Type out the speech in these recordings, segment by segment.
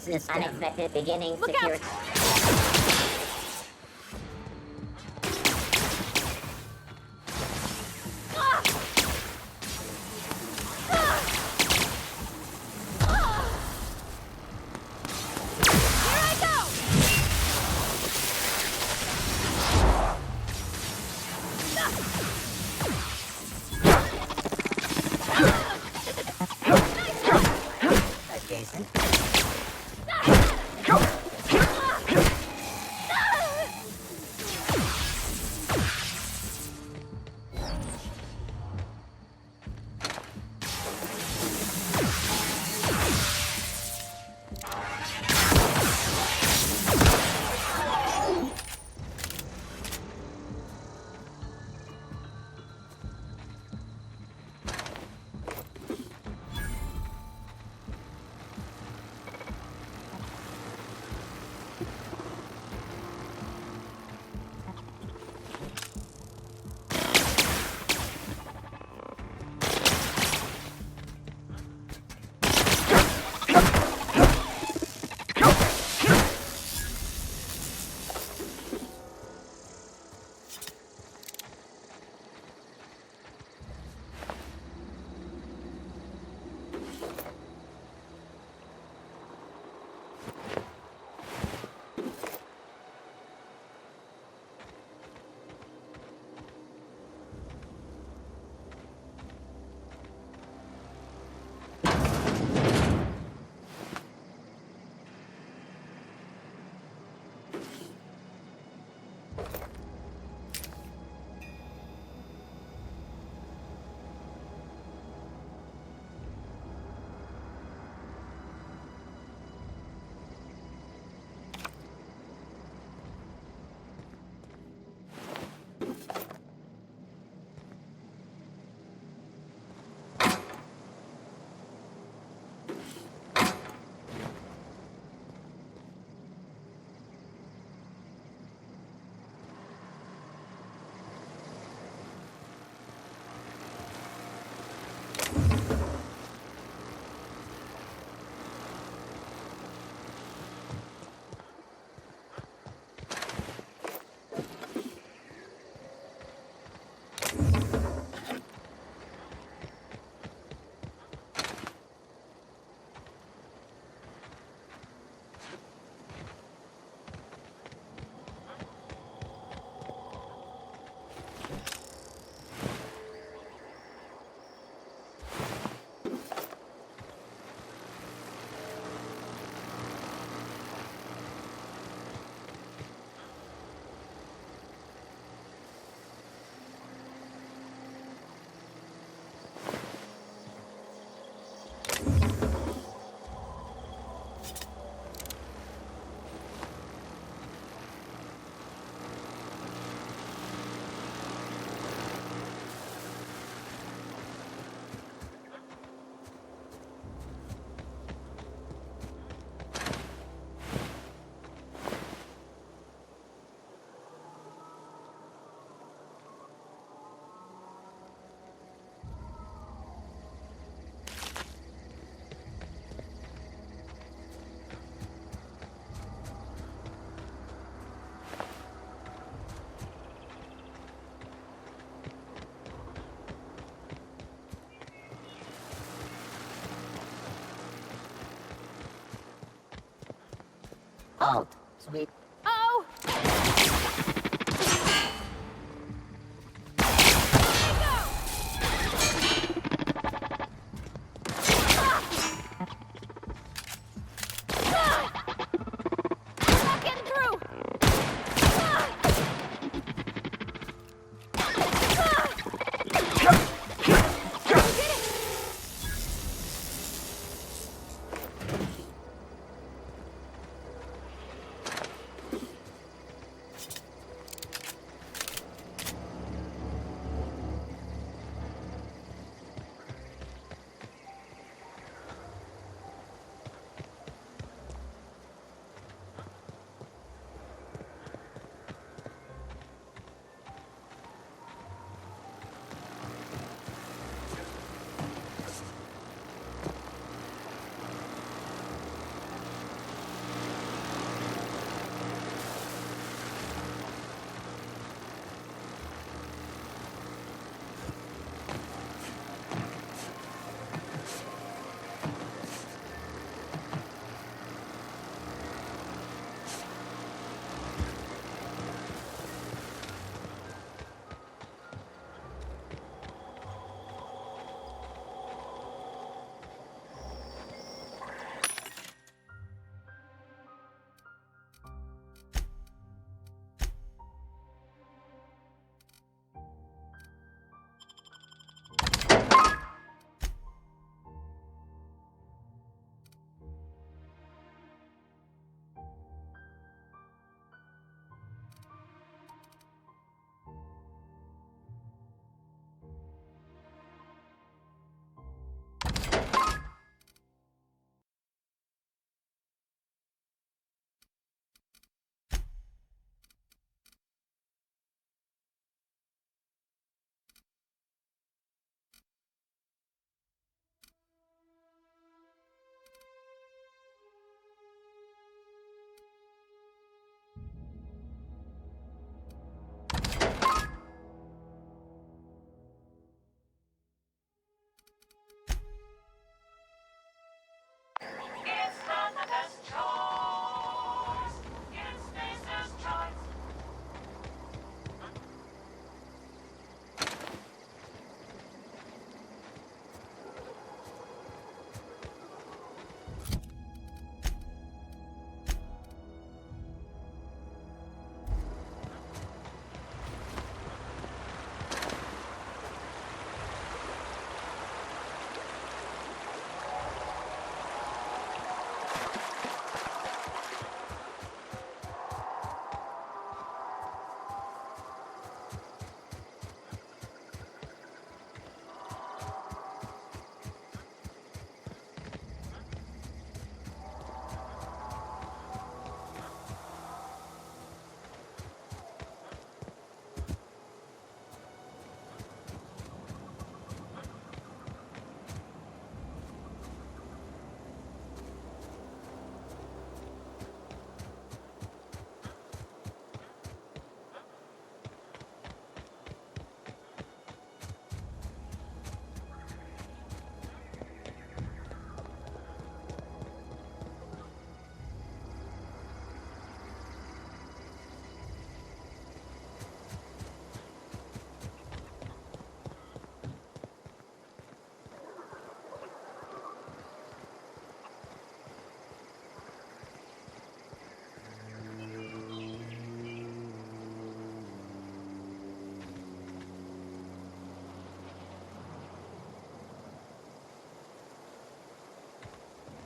System. Unexpected beginning. Look Secure. Halt! Sweet. Oh!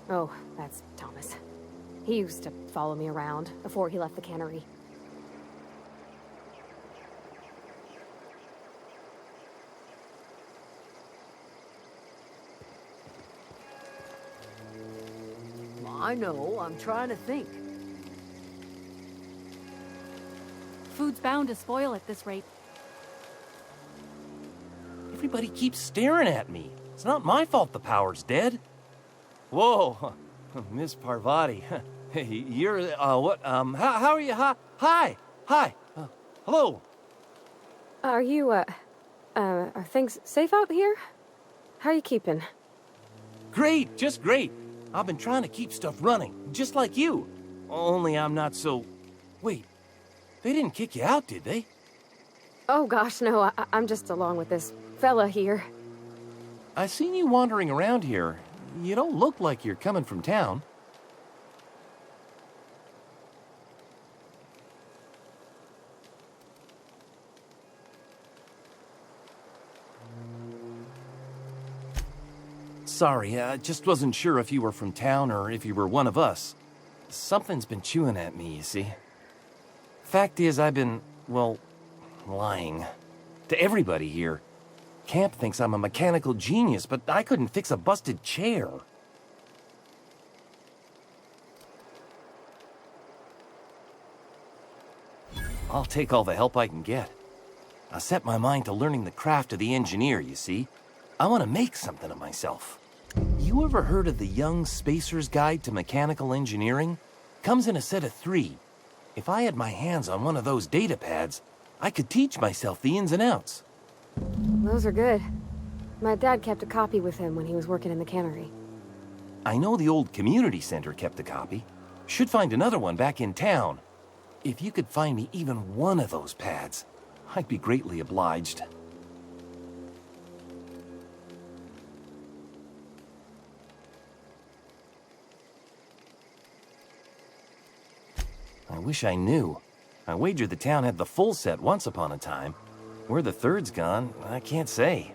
Oh, that's Thomas. He used to follow me around before he left the cannery. I know, I'm trying to think. Food's bound to spoil at this rate. Everybody keeps staring at me. It's not my fault the power's dead. Whoa, Miss Parvati. You're, what, how are you? Hi, hello. Are you, are things safe out here? How are you keeping? Great, just great. I've been trying to keep stuff running, just like you. Only I'm not so... Wait, they didn't kick you out, did they? Oh gosh, no, I'm just along with this fella here. I seen you wandering around here. You don't look like you're coming from town. Sorry, I just wasn't sure if you were from town or if you were one of us. Something's been chewing at me, you see. Fact is, I've been, well, lying. To everybody here. Camp thinks I'm a mechanical genius, but I couldn't fix a busted chair. I'll take all the help I can get. I set my mind to learning the craft of the engineer, you see. I want to make something of myself. You ever heard of the Young Spacer's Guide to Mechanical Engineering? Comes in a set of 3. If I had my hands on one of those data pads, I could teach myself the ins and outs. Those are good. My dad kept a copy with him when he was working in the cannery. I know the old community center kept a copy. Should find another one back in town. If you could find me even one of those pads, I'd be greatly obliged. I wish I knew. I wagered the town had the full set once upon a time. Where the third's gone, I can't say.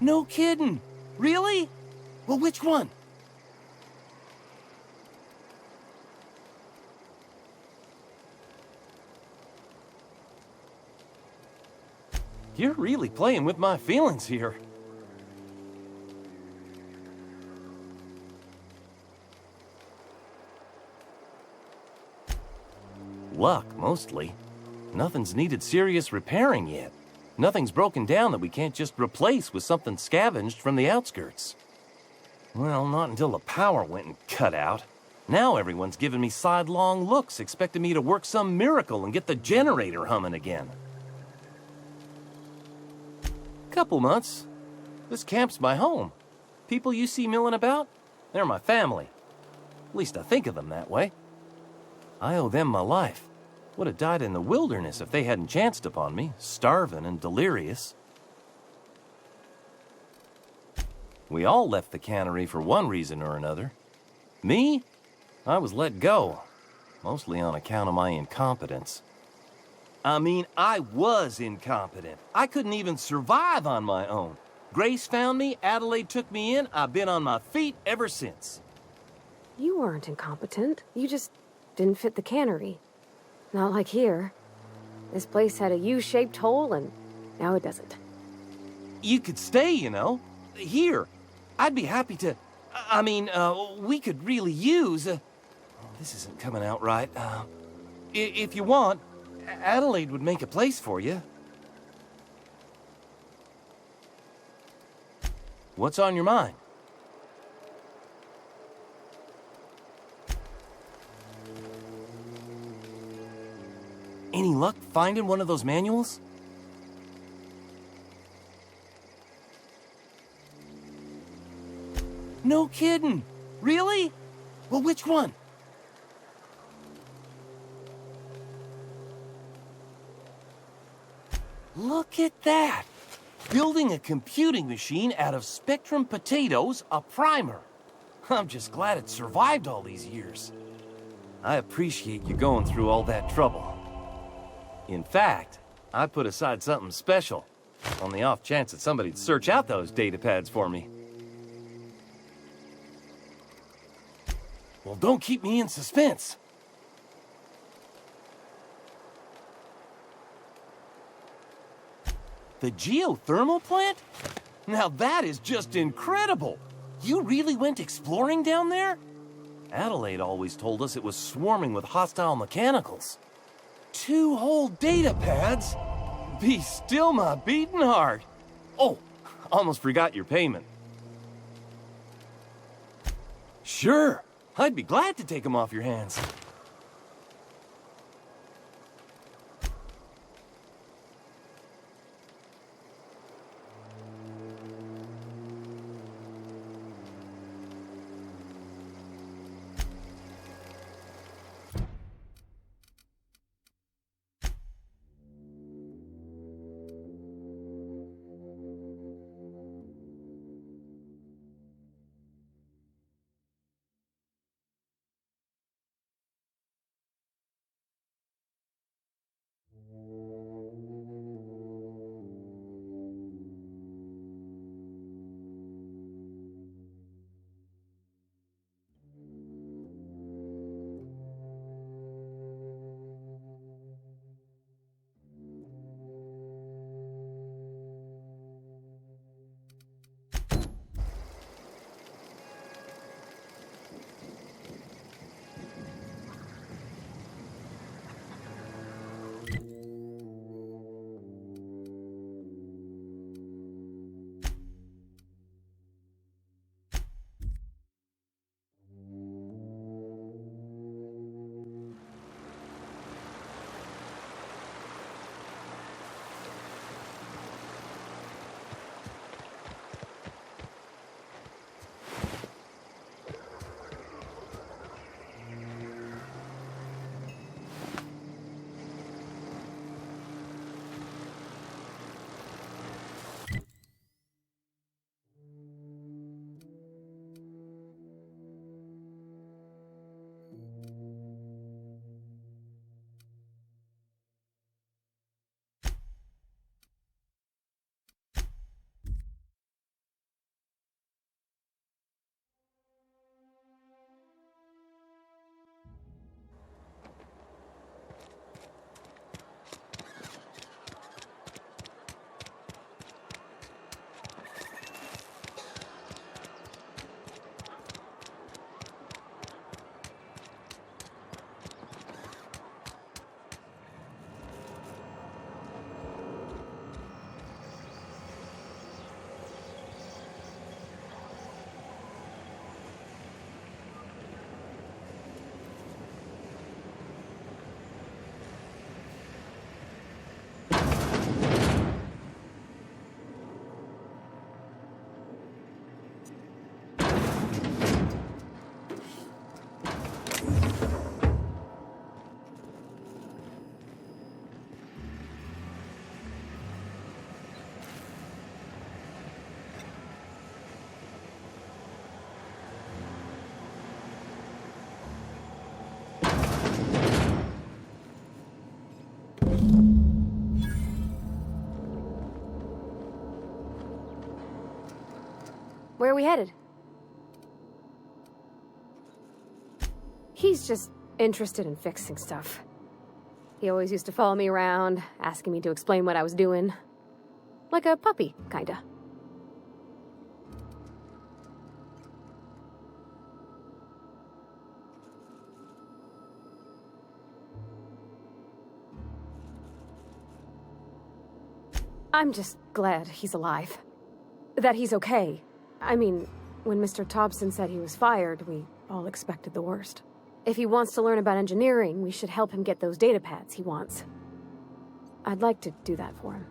No kidding! Really? Well, which one? You're really playing with my feelings here. Luck, mostly. Nothing's needed serious repairing yet. Nothing's broken down that we can't just replace with something scavenged from the outskirts. Well, not until the power went and cut out. Now everyone's giving me sidelong looks, expecting me to work some miracle and get the generator humming again. Couple months. This camp's my home. People you see milling about, they're my family. At least I think of them that way. I owe them my life. Would have died in the wilderness if they hadn't chanced upon me, starving and delirious. We all left the cannery for one reason or another. Me? I was let go, mostly on account of my incompetence. I mean, I was incompetent. I couldn't even survive on my own. Grace found me, Adelaide took me in, I've been on my feet ever since. You weren't incompetent. You just didn't fit the cannery. Not like here. This place had a U-shaped hole, and now it doesn't. You could stay, you know. Here. I'd be happy to... I mean, we could really use... Oh, this isn't coming out right. If you want, Adelaide would make a place for you. What's on your mind? Any luck finding one of those manuals? No kidding! Really? Well, which one? Look at that! Building a computing machine out of Spectrum potatoes, a primer. I'm just glad it survived all these years. I appreciate you going through all that trouble. In fact, I put aside something special, on the off chance that somebody'd search out those data pads for me. Well, don't keep me in suspense. The geothermal plant? Now that is just incredible! You really went exploring down there? Adelaide always told us it was swarming with hostile mechanicals. 2 whole data pads? Be still my beating heart. Oh, almost forgot your payment. Sure, I'd be glad to take them off your hands. Where are we headed? He's just interested in fixing stuff. He always used to follow me around, asking me to explain what I was doing. Like a puppy, kinda. I'm just glad he's alive. That he's okay. I mean, when Mr. Thompson said he was fired, we all expected the worst. If he wants to learn about engineering, we should help him get those data pads he wants. I'd like to do that for him.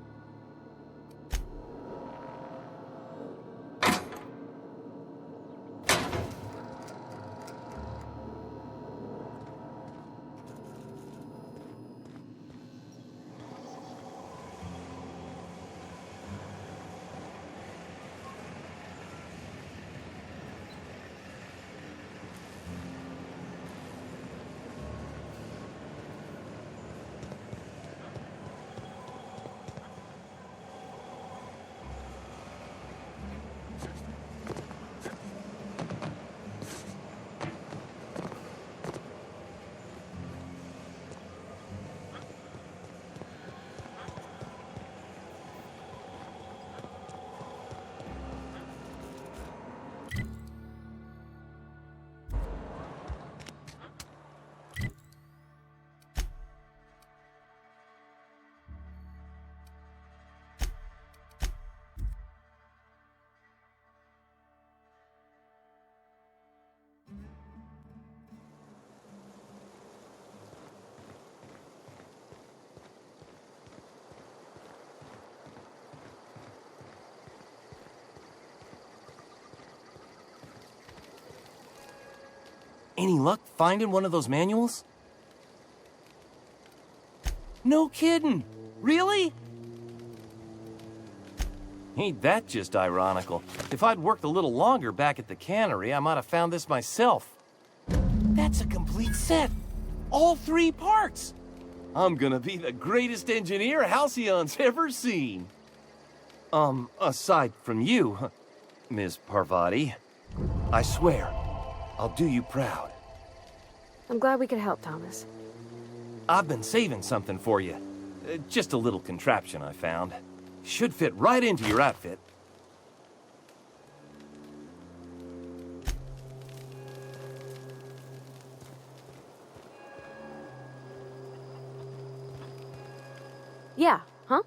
Any luck finding one of those manuals? No kidding! Really? Ain't that just ironical? If I'd worked a little longer back at the cannery, I might have found this myself. That's a complete set! All 3 parts! I'm gonna be the greatest engineer Halcyon's ever seen. Aside from you, Ms. Parvati, I swear, I'll do you proud. I'm glad we could help, Thomas. I've been saving something for you. Just a little contraption I found. Should fit right into your outfit. Yeah, huh?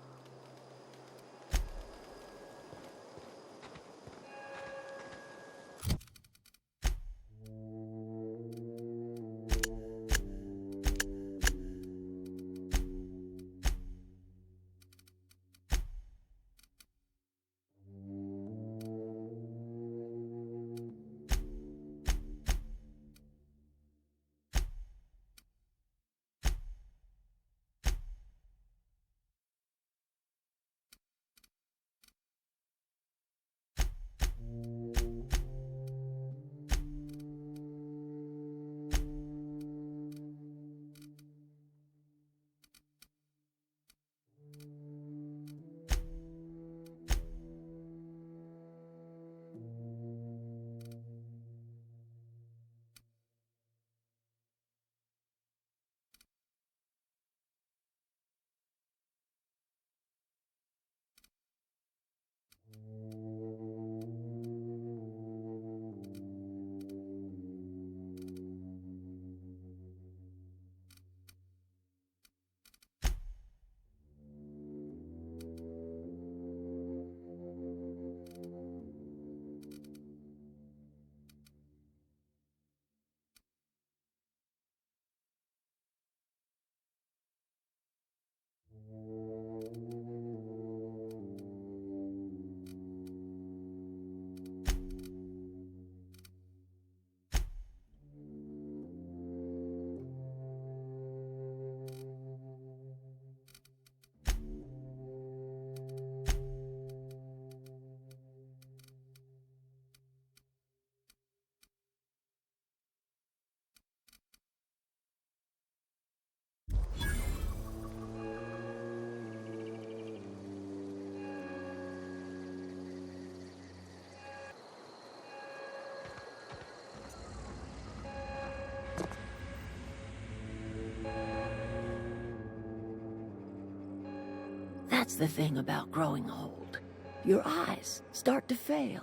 the thing about growing old. Your eyes start to fail.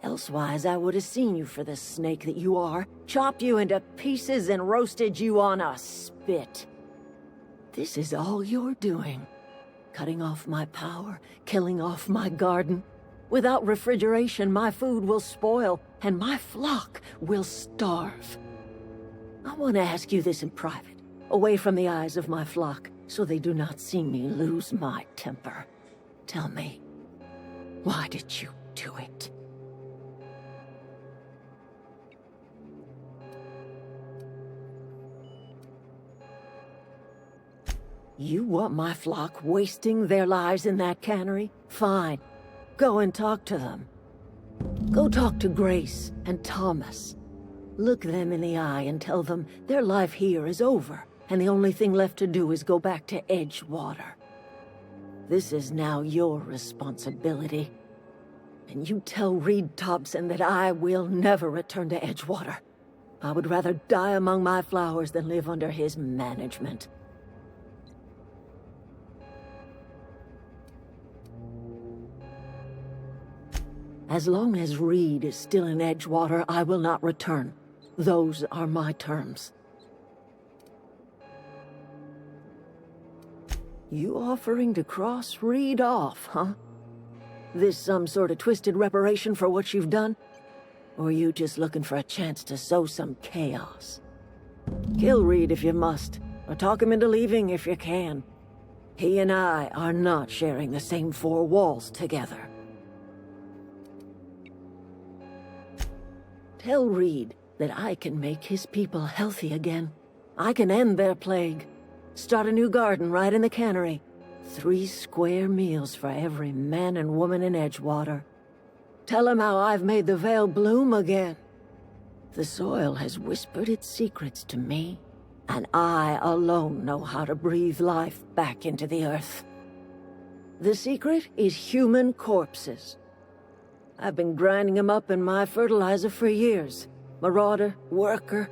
Elsewise, I would have seen you for the snake that you are, chopped you into pieces and roasted you on a spit. This is all you're doing. Cutting off my power, killing off my garden. Without refrigeration, my food will spoil, and my flock will starve. I want to ask you this in private, away from the eyes of my flock, so they do not see me lose my temper. Tell me, why did you do it? You want my flock wasting their lives in that cannery? Fine. Go and talk to them. Go talk to Grace and Thomas. Look them in the eye and tell them their life here is over, and the only thing left to do is go back to Edgewater. This is now your responsibility. And you tell Reed Thompson that I will never return to Edgewater. I would rather die among my flowers than live under his management. As long as Reed is still in Edgewater, I will not return. Those are my terms. You offering to cross Reed off, huh? This some sort of twisted reparation for what you've done? Or you just looking for a chance to sow some chaos? Kill Reed if you must, or talk him into leaving if you can. He and I are not sharing the same four walls together. Tell Reed that I can make his people healthy again. I can end their plague. Start a new garden right in the cannery. 3 square meals for every man and woman in Edgewater. Tell him how I've made the Vale bloom again. The soil has whispered its secrets to me, and I alone know how to breathe life back into the earth. The secret is human corpses. I've been grinding them up in my fertilizer for years. Marauder, worker,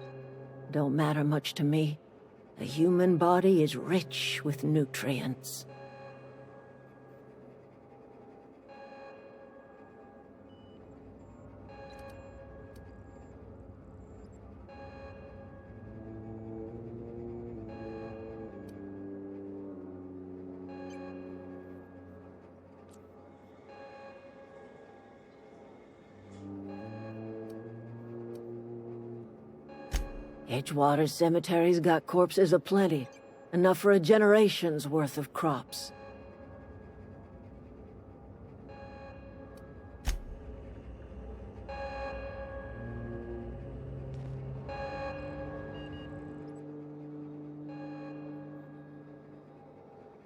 don't matter much to me. The human body is rich with nutrients. Edgewater Cemetery's got corpses aplenty, enough for a generation's worth of crops.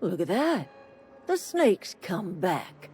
Look at that. The snake's come back.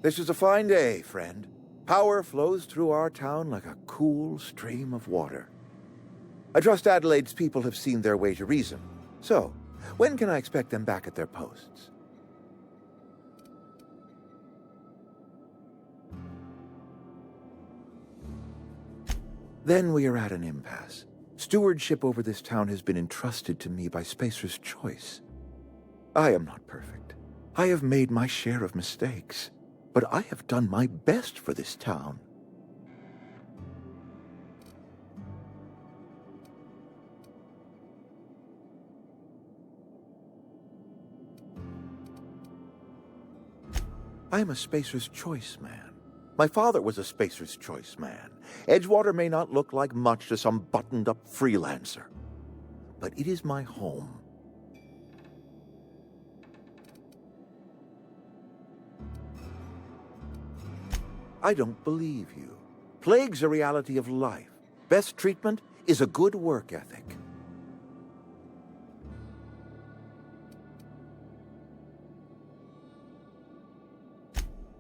This is a fine day, friend. Power flows through our town like a cool stream of water. I trust Adelaide's people have seen their way to reason. So, when can I expect them back at their posts? Then we are at an impasse. Stewardship over this town has been entrusted to me by Spacer's choice. I am not perfect. I have made my share of mistakes. but I have done my best for this town. I am a Spacer's Choice man. My father was a Spacer's Choice man. Edgewater may not look like much to some buttoned-up freelancer, but it is my home. I don't believe you. Plague's a reality of life. Best treatment is a good work ethic.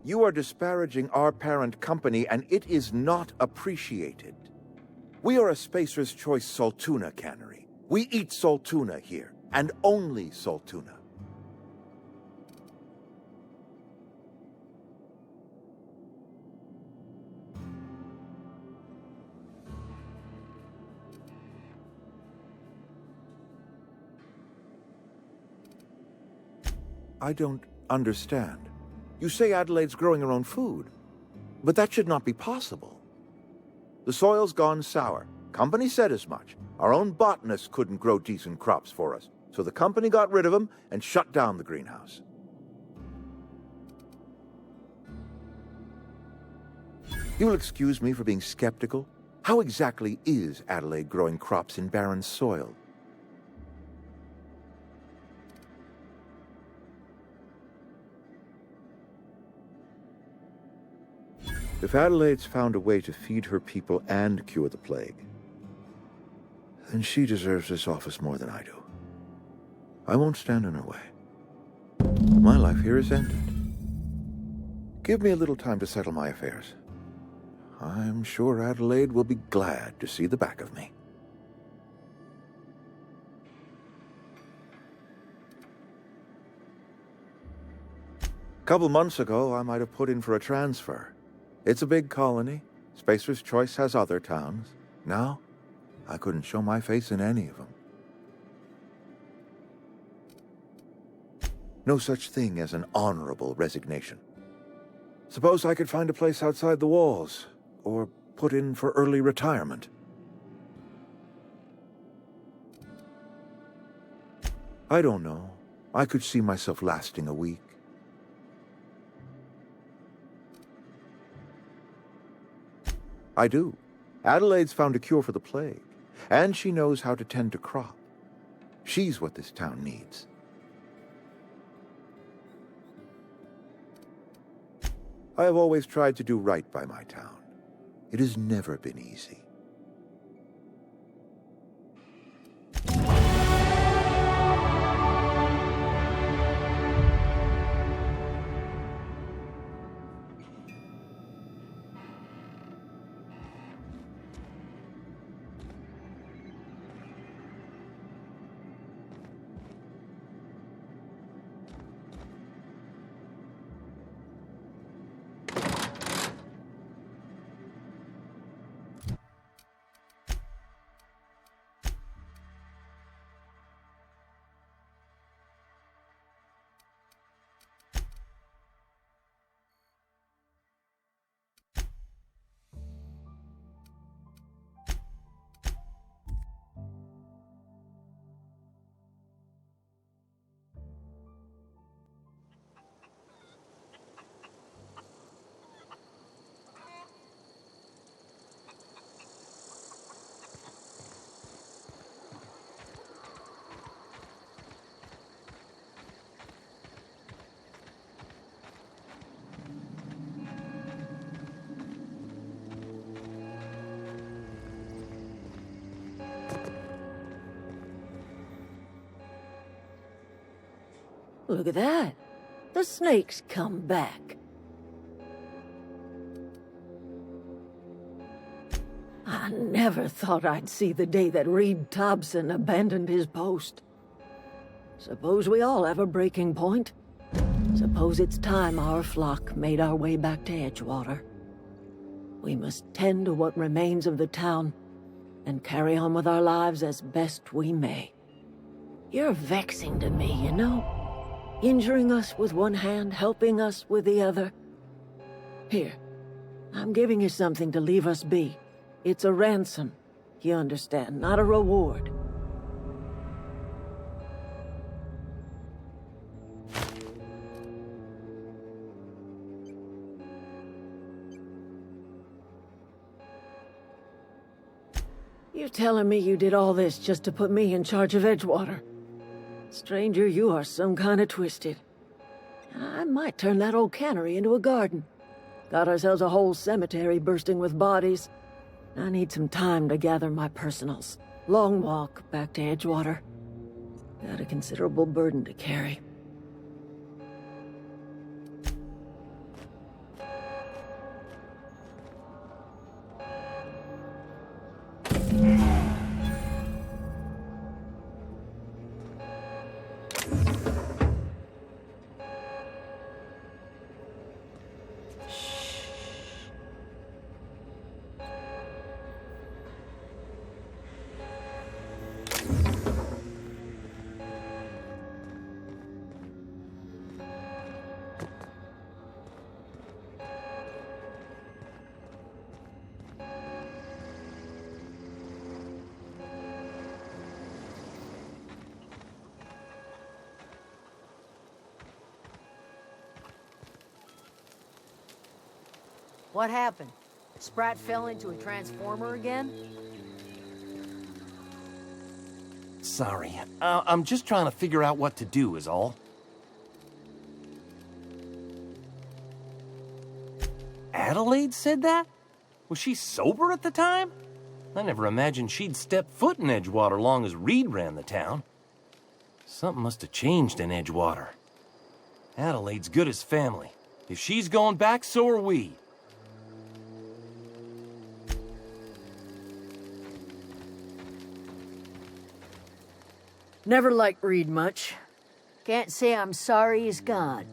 You are disparaging our parent company, and it is not appreciated. We are a Spacer's Choice Saltuna cannery. We eat Saltuna here, and only Saltuna. I don't understand. You say Adelaide's growing her own food, but that should not be possible. The soil's gone sour. Company said as much. Our own botanists couldn't grow decent crops for us, so the company got rid of them and shut down the greenhouse. You'll excuse me for being skeptical. How exactly is Adelaide growing crops in barren soil? If Adelaide's found a way to feed her people and cure the plague, then she deserves this office more than I do. I won't stand in her way. My life here is ended. Give me a little time to settle my affairs. I'm sure Adelaide will be glad to see the back of me. A couple months ago, I might have put in for a transfer. It's a big colony. Spacer's Choice has other towns. Now, I couldn't show my face in any of them. No such thing as an honorable resignation. Suppose I could find a place outside the walls, or put in for early retirement. I don't know. I could see myself lasting a week. I do. Adelaide's found a cure for the plague, and she knows how to tend to crop. She's what this town needs. I have always tried to do right by my town. It has never been easy. Look at that. The snake's come back. I never thought I'd see the day that Reed Thompson abandoned his post. Suppose we all have a breaking point. Suppose it's time our flock made our way back to Edgewater. We must tend to what remains of the town and carry on with our lives as best we may. You're vexing to me, you know? Injuring us with one hand, helping us with the other. Here, I'm giving you something to leave us be. It's a ransom, you understand, not a reward. You telling me you did all this just to put me in charge of Edgewater? Stranger, you are some kind of twisted. I might turn that old cannery into a garden. Got ourselves a whole cemetery bursting with bodies. I need some time to gather my personals. Long walk back to Edgewater. Got a considerable burden to carry. What happened? Sprat fell into a transformer again? Sorry. I'm just trying to figure out what to do, is all. Adelaide said that? Was she sober at the time? I never imagined she'd step foot in Edgewater long as Reed ran the town. Something must have changed in Edgewater. Adelaide's good as family. If she's going back, so are we. Never liked Reed much. Can't say I'm sorry he's gone.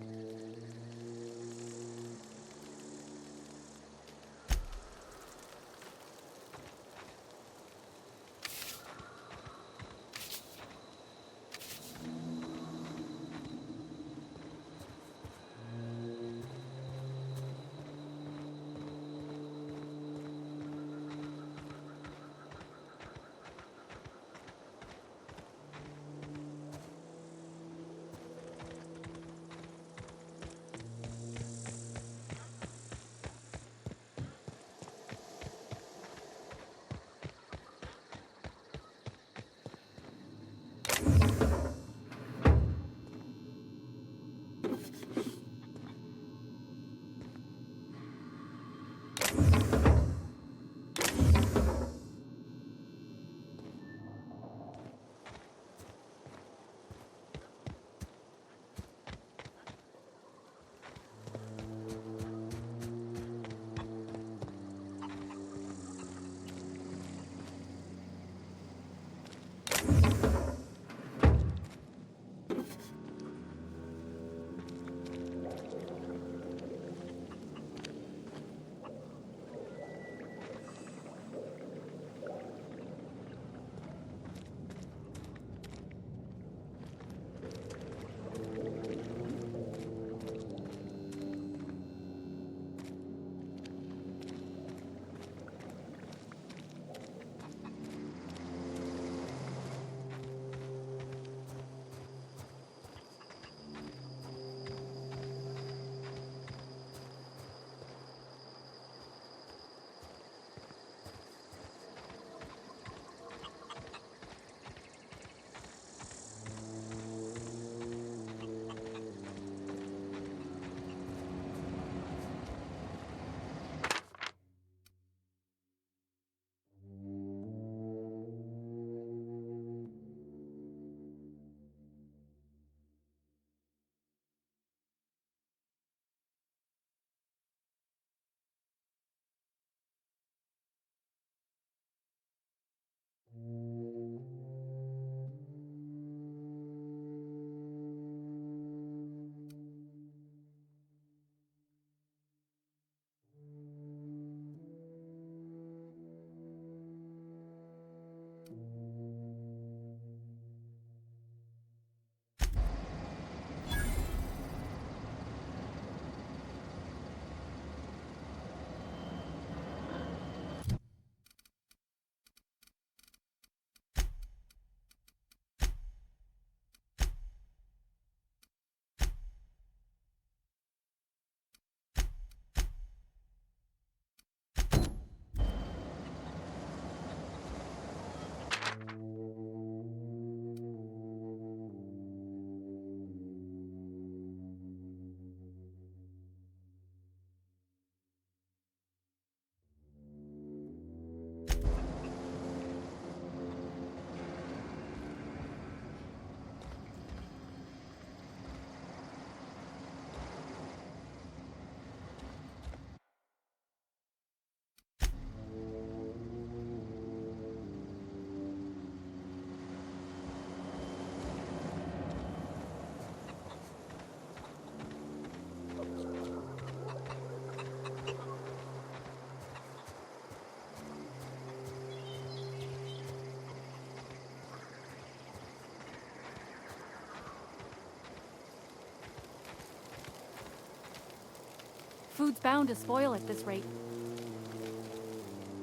food's bound to spoil at this rate.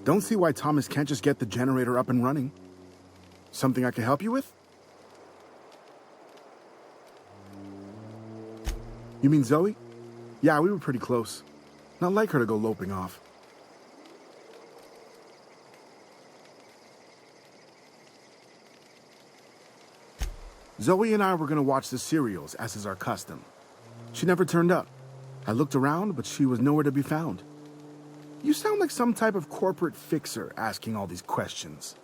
Don't see why Thomas can't just get the generator up and running. Something I can help you with? You mean Zoe? Yeah, we were pretty close. Not like her to go loping off. Zoe and I were gonna watch the serials, as is our custom. She never turned up. I looked around, but she was nowhere to be found. You sound like some type of corporate fixer asking all these questions.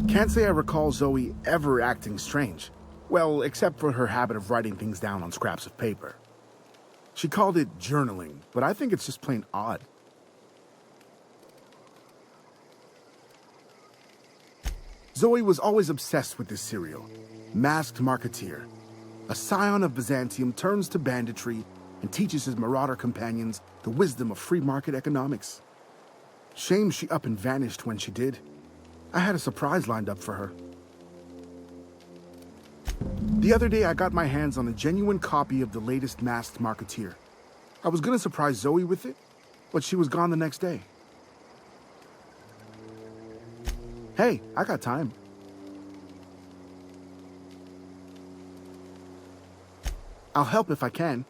Can't say I recall Zoe ever acting strange. Well, except for her habit of writing things down on scraps of paper. She called it journaling, but I think it's just plain odd. Zoe was always obsessed with this serial, Masked Marketeer. A scion of Byzantium turns to banditry and teaches his marauder companions the wisdom of free market economics. Shame she up and vanished when she did. I had a surprise lined up for her. The other day, I got my hands on a genuine copy of the latest Masked Marketeer. I was gonna surprise Zoe with it, but she was gone the next day. Hey, I got time. I'll help if I can.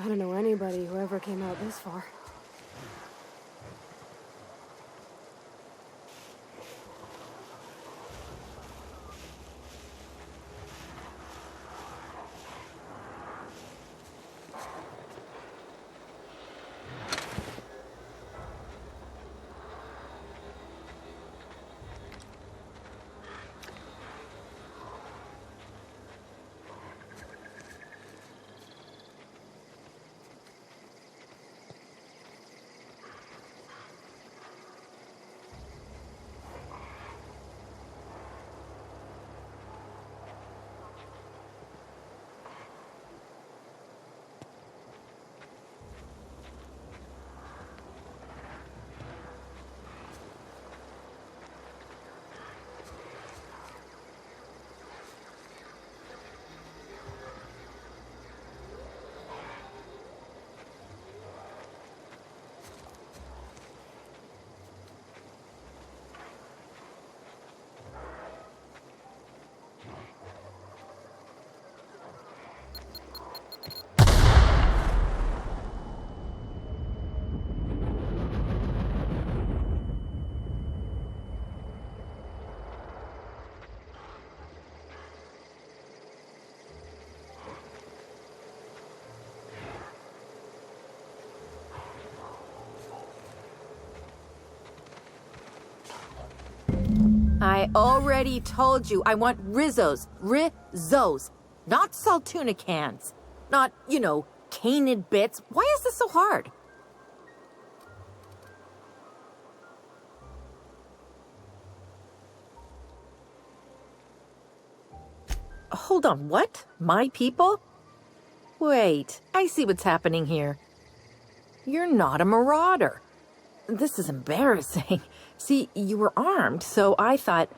I don't know anybody who ever came out this far. I already told you I want Rizzos. Rizzos. Not Saltuna cans. Not, canid bits. Why is this so hard? Hold on, what? My people? Wait, I see what's happening here. You're not a marauder. This is embarrassing. See, you were armed, so I thought...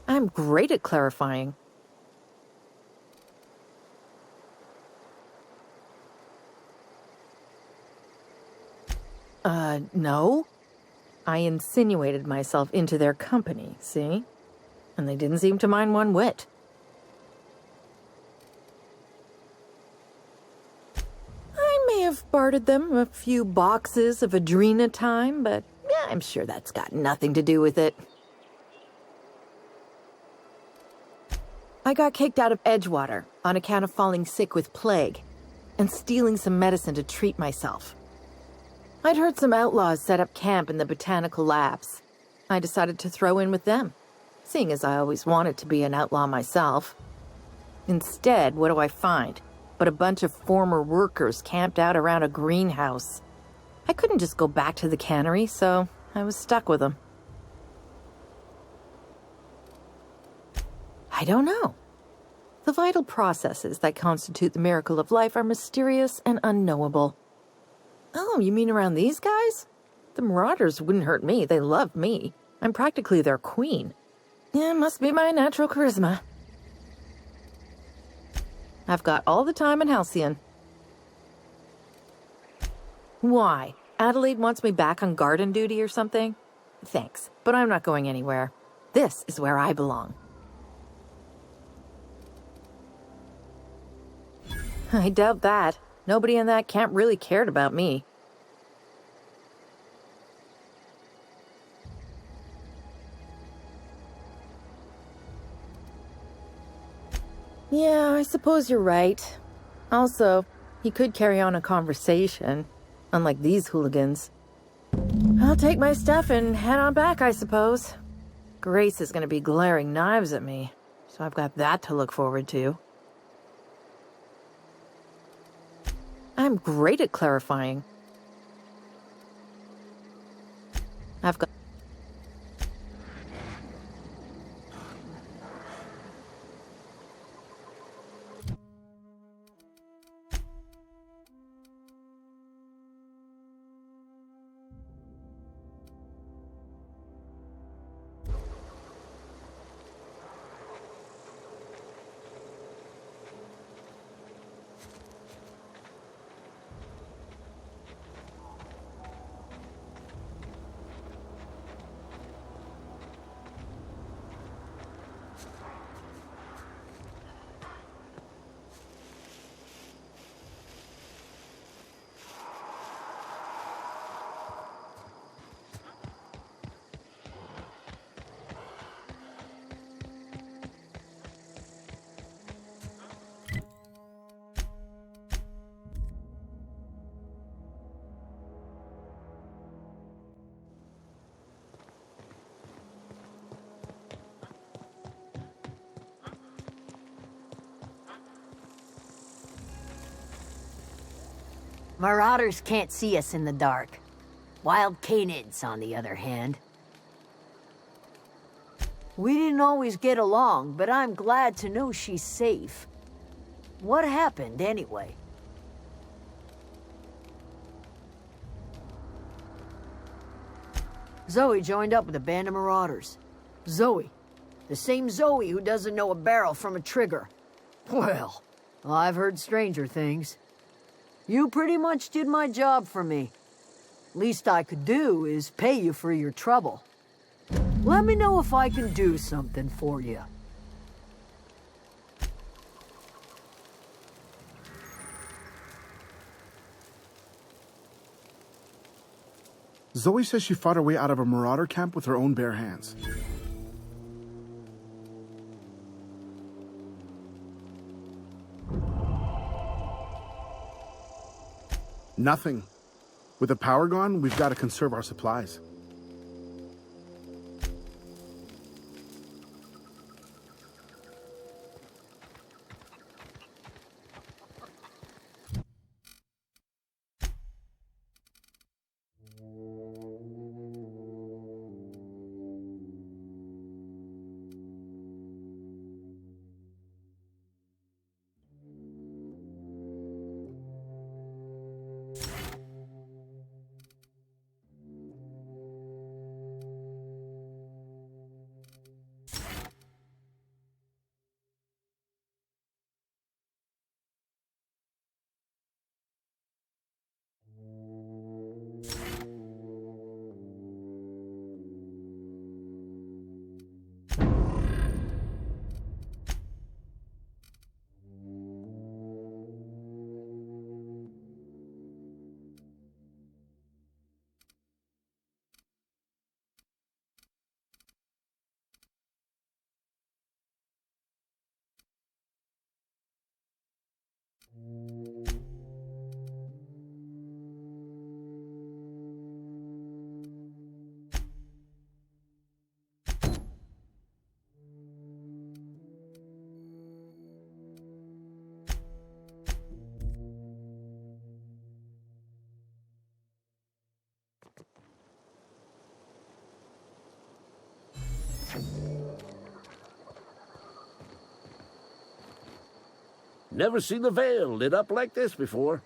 I'm great at clarifying. No. I insinuated myself into their company, see? And they didn't seem to mind one whit. I may have bartered them a few boxes of Adrena time, but yeah, I'm sure that's got nothing to do with it. I got kicked out of Edgewater on account of falling sick with plague and stealing some medicine to treat myself. I'd heard some outlaws set up camp in the botanical labs. I decided to throw in with them, seeing as I always wanted to be an outlaw myself. Instead, what do I find but a bunch of former workers camped out around a greenhouse? I couldn't just go back to the cannery, so I was stuck with them. I don't know. The vital processes that constitute the miracle of life are mysterious and unknowable. Oh, you mean around these guys? The Marauders wouldn't hurt me. They love me. I'm practically their queen. Yeah, it must be my natural charisma. I've got all the time in Halcyon. Why? Adelaide wants me back on garden duty or something? Thanks, but I'm not going anywhere. This is where I belong. I doubt that. Nobody in that camp really cared about me. Yeah, I suppose you're right. Also, he could carry on a conversation, unlike these hooligans. I'll take my stuff and head on back, I suppose. Grace is going to be glaring knives at me, so I've got that to look forward to. I'm great at clarifying. I've got... Marauders can't see us in the dark. Wild canids, on the other hand. We didn't always get along, but I'm glad to know she's safe. What happened, anyway? Zoe joined up with a band of marauders. Zoe. The same Zoe who doesn't know a barrel from a trigger. Well, I've heard stranger things. You pretty much did my job for me. Least I could do is pay you for your trouble. Let me know if I can do something for you. Zoe says she fought her way out of a marauder camp with her own bare hands. Nothing. With the power gone, we've got to conserve our supplies. Never seen the Vale lit up like this before.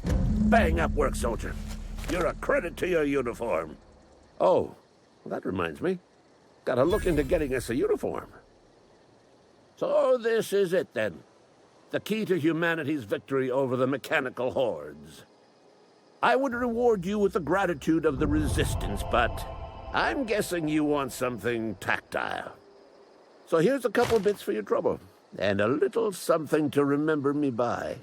Bang up work, soldier. You're a credit to your uniform. Oh, well, that reminds me. Gotta look into getting us a uniform. So this is it, then. The key to humanity's victory over the mechanical hordes. I would reward you with the gratitude of the Resistance, but I'm guessing you want something tactile. So here's a couple bits for your trouble, and a little something to remember me by.